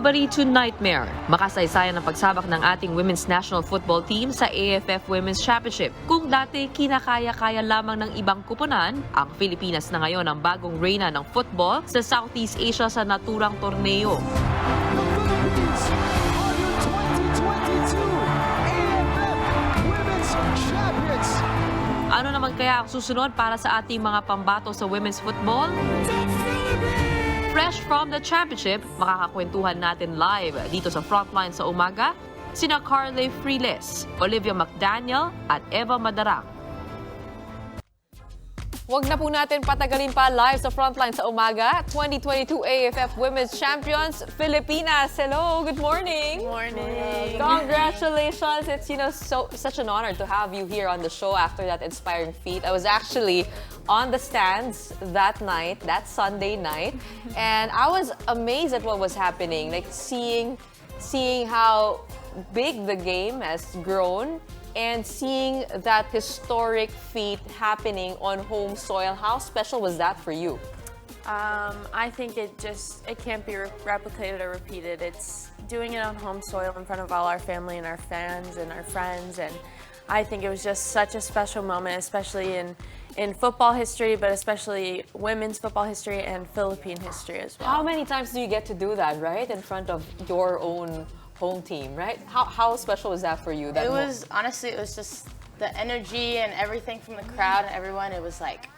Robbery to nightmare. Makasaysayan ang pagsabak ng ating women's national football team sa AFF Women's Championship. Kung dati kinakaya-kaya lamang ng ibang kuponan, ang Filipinas na ngayon ang bagong reyna ng football sa Southeast Asia sa naturang torneo. Ano naman kaya ang susunod para sa ating mga pambato sa women's football? Fresh from the championship, makakakwentuhan natin live dito sa Frontline sa umaga, sina Carleigh Frilles, Olivia Mcdaniel at Eva Madarang. Huwag na po natin patagalin pa live sa Frontline sa umaga. 2022 AFF Women's Champions, Filipinas. Hello, good morning. Good morning. Congratulations. It's such an honor to have you here on the show after that inspiring feat. I was actually on the stands that night, that Sunday night, and I was amazed at what was happening. Like seeing how big the game has grown. And seeing that historic feat happening on home soil, how special was that for you? I think it can't be replicated or repeated. It's doing it on home soil in front of all our family and our fans and our friends, and I think it was just such a special moment, especially in football history, but especially women's football history and Philippine history as well. How many times do you get to do that, right, in front of your own home team, right? How special was that for you? Honestly, it was just the energy and everything from the crowd and everyone. It was like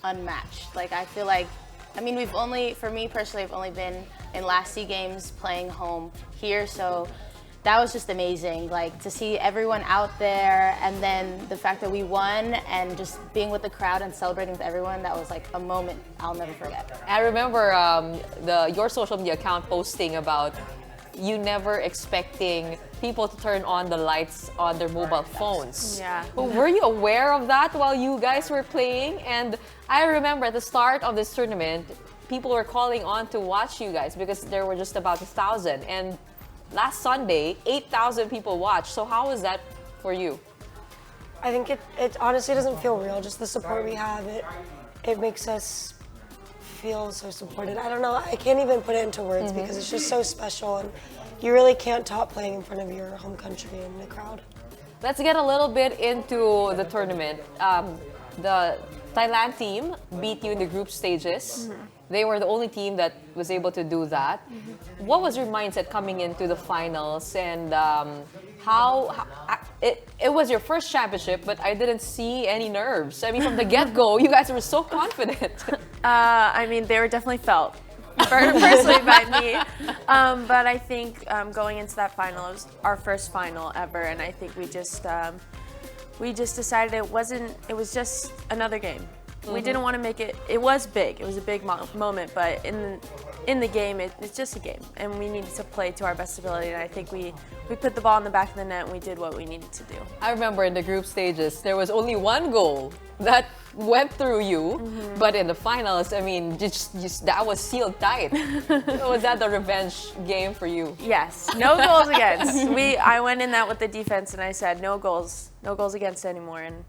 unmatched. Like I feel like, for me personally, I've only been in last SEA Games playing home here, so that was just amazing. Like to see everyone out there, and then the fact that we won, and just being with the crowd and celebrating with everyone. That was like a moment I'll never forget. I remember your social media account posting about you never expecting people to turn on the lights on their mobile phones. Yeah. Were you aware of that while you guys were playing? And I remember at the start of this tournament, people were calling on to watch you guys because there were just about 1,000. And last Sunday, 8,000 people watched. So how was that for you? I think it honestly doesn't feel real. Just the support we have, it makes us feel so supported. I don't know, I can't even put it into words because it's just so special, and you really can't top playing in front of your home country and the crowd. Let's get a little bit into the tournament. The Thailand team beat you in the group stages. They were the only team that was able to do that. What was your mindset coming into the finals, and it was your first championship, but I didn't see any nerves. I mean, from the get-go, you guys were so confident. They were definitely felt personally by me. But I think going into that final, it was our first final ever, and I think we just decided it was just another game. We didn't want to make it. It was big. It was a big moment, but in the game, it's just a game, and we needed to play to our best ability. And I think we put the ball in the back of the net, and we did what we needed to do. I remember in the group stages, there was only one goal that went through you, but in the finals, I mean, just that was sealed tight. Was that the revenge game for you? Yes, no goals against. I went in that with the defense, and I said no goals against anymore, and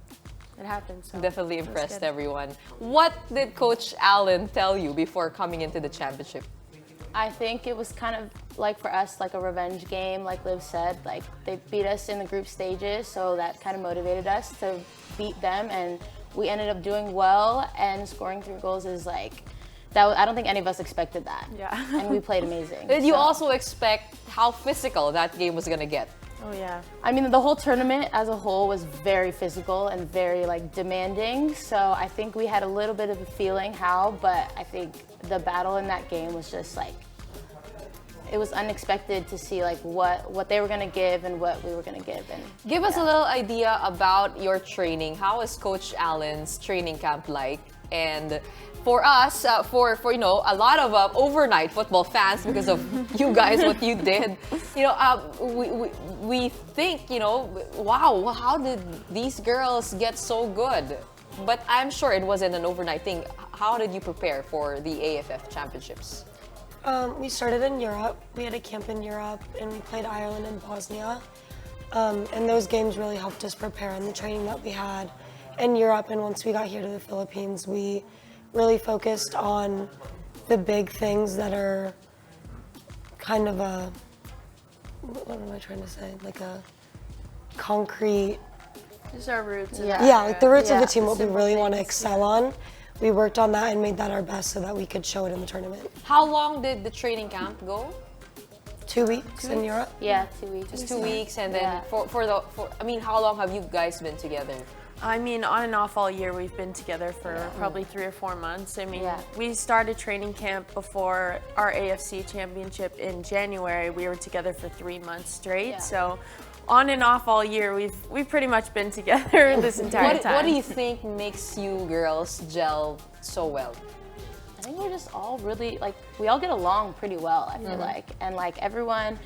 it happened. So definitely impressed everyone. What did Coach Allen tell you before coming into the championship? I think it was kind of like for us, like a revenge game, like Liv said. Like they beat us in the group stages, so that kind of motivated us to beat them, and we ended up doing well, and scoring 3 goals is like, that. I don't think any of us expected that. Yeah. And we played amazing. Did you also expect how physical that game was gonna get? Oh yeah. I mean, the whole tournament as a whole was very physical and very demanding. So I think we had a little bit of a feeling how, but I think the battle in that game was just it was unexpected to see what they were gonna give and what we were gonna give. And give us a little idea about your training. How is Coach Allen's training camp like? And for us, for a lot of overnight football fans, because of you guys, what you did, we think, wow, how did these girls get so good? But I'm sure it wasn't an overnight thing. How did you prepare for the AFF championships? We started in Europe. We had a camp in Europe, and we played Ireland and Bosnia. And those games really helped us prepare on the training that we had in Europe. And once we got here to the Philippines, we really focused on the big things that are kind of a, what am I trying to say? Like a concrete, These are roots. yeah, like the roots of Yeah, the team, the what we simple really want to things, excel on. We worked on that and made that our best so that we could show it in the tournament. How long did the training camp go? 2 weeks in Europe. Yeah, 2 weeks. Just 2 weeks, and then Yeah. I mean, how long have you guys been together? I mean, on and off all year, we've been together for probably 3 or 4 months. I mean, Yeah. we started training camp before our AFC championship in January. We were together for 3 months straight. Yeah. So, on and off all year, we've pretty much been together this entire time. What do you think makes you girls gel so well? I think we're just all really, like, we all get along pretty well, I feel like. And, like, everyone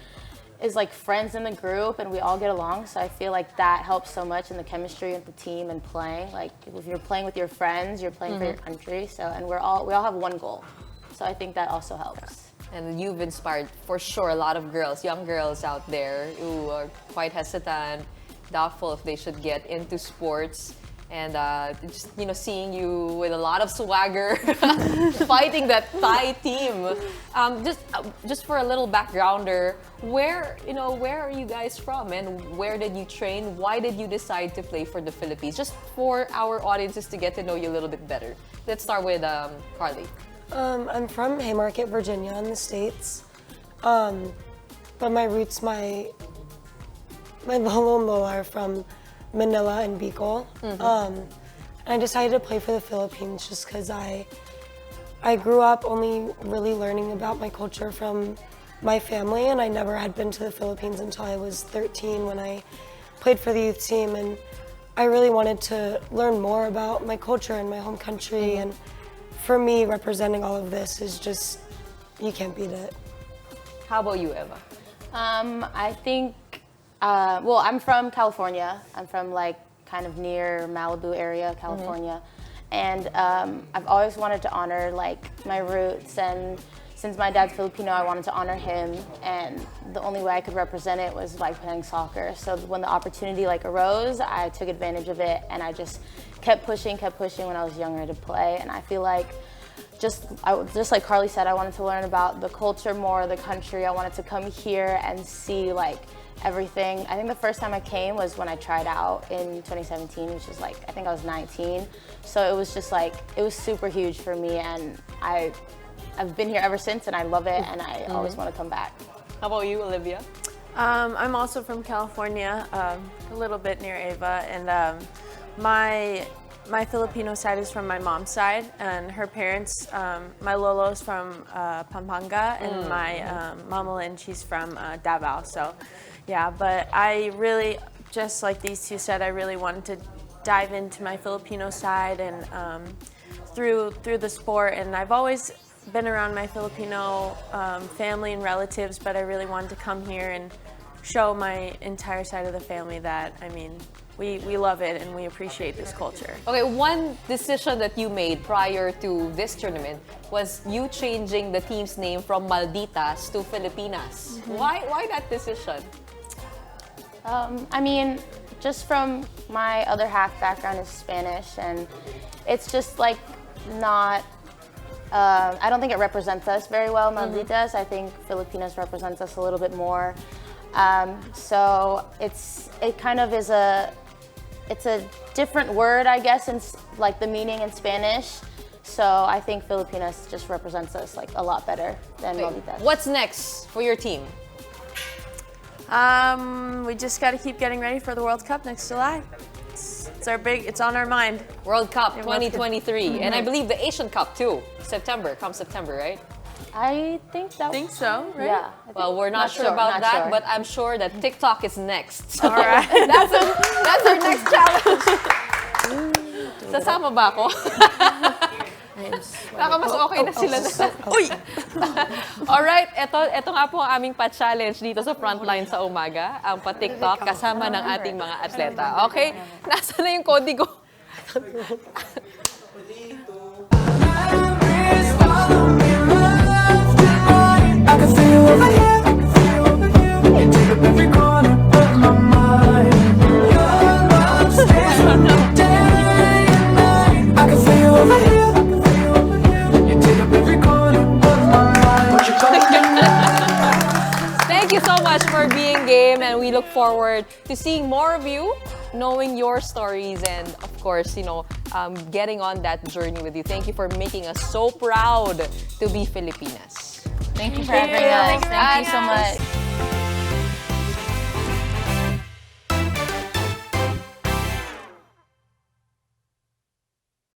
is, like, friends in the group, and we all get along. So I feel like that helps so much in the chemistry of the team and playing. Like, if you're playing with your friends, you're playing for your country. So, and we all have one goal. So I think that also helps. And you've inspired, for sure, a lot of girls, young girls out there who are quite hesitant, doubtful if they should get into sports. And just, you know, seeing you with a lot of swagger, fighting that Thai team. Just for a little backgrounder, where are you guys from, and where did you train? Why did you decide to play for the Philippines? Just for our audiences to get to know you a little bit better. Let's start with Carleigh. I'm from Haymarket, Virginia, in the States. But my roots, my lolo and lola are from Manila and Bicol. And I decided to play for the Philippines just because I grew up only really learning about my culture from my family, and I never had been to the Philippines until I was 13 when I played for the youth team, and I really wanted to learn more about my culture and my home country, and for me, representing all of this is just, you can't beat it. How about you, Eva? I think, well, I'm from California. I'm from, like, kind of near Malibu area, California. And I've always wanted to honor, like, my roots, and since my dad's Filipino, I wanted to honor him, and the only way I could represent it was by playing soccer. So when the opportunity, like, arose, I took advantage of it, and I just kept pushing when I was younger to play. And I feel like, just like Carleigh said, I wanted to learn about the culture more, the country. I wanted to come here and see, like, everything. I think the first time I came was when I tried out in 2017, which was, like, I think I was 19. So it was just, like, it was super huge for me, and I've been here ever since, and I love it, and I always want to come back. How about you, Olivia? I'm also from California, a little bit near Eva, and my Filipino side is from my mom's side, and her parents, my lolo's from Pampanga, and my mama Lynn, she's from Davao. So, yeah, but I really, just like these two said, I really wanted to dive into my Filipino side and through the sport, and I've always been around my Filipino family and relatives, but I really wanted to come here and show my entire side of the family that, I mean, we love it and we appreciate this culture. Okay, one decision that you made prior to this tournament was you changing the team's name from Malditas to Filipinas. Why that decision? I mean, just from my other half background is Spanish, and it's just, like, not, I don't think it represents us very well, Malditas. I think Filipinas represents us a little bit more. So it kind of is it's a different word, I guess, in, like, the meaning in Spanish. So I think Filipinas just represents us, like, a lot better than Malditas. What's next for your team? We just got to keep getting ready for the World Cup next July. It's on our mind. World Cup It was good. 2023, and I believe the Asian Cup too. September, right? I think that. Think so, right? Yeah. Well, we're not sure about not that, sure. but I'm sure that TikTok is next. All right. That's our next challenge. Sasama ba ako? Baka mas okay na sila na. Uy! Alright, ito nga po ang aming pa-challenge dito sa Frontline sa umaga. Ang pa-TikTok kasama ng ating mga atleta. Okay? Nasaan na yung kodigo? I can feel you over here. You take up every corner of my mind. Your love stays with me day and night. I can feel you over here. You take up every corner of my mind. What you calling me? much for being game, and we look forward to seeing more of you, knowing your stories, and of course, getting on that journey with you. Thank you for making us so proud to be Filipinas. Thank you for having us. Thank you so much.